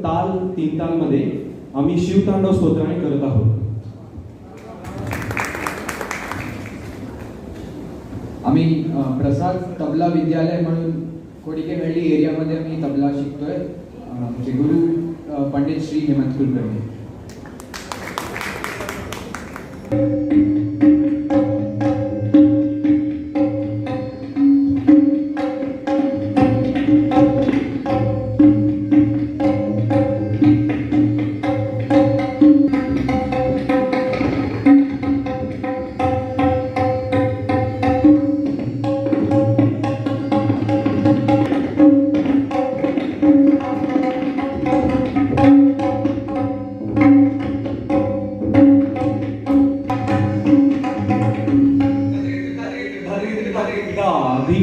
ताल तीन ताल मध्ये आम्ही शिवतांडव स्तोत्राने करत आहोत. आम्ही प्रसाद तबला विद्यालय म्हणून कोडिकेहळ्ळी एरियामध्ये आम्ही तबला शिकतोय. आमचे गुरु पंडित श्री हेमंत कुलकर्णी.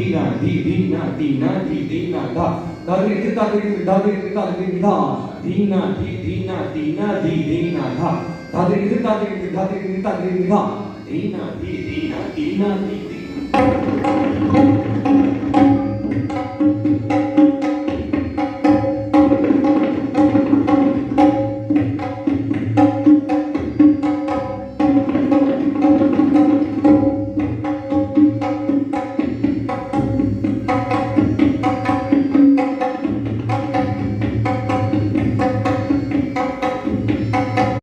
धी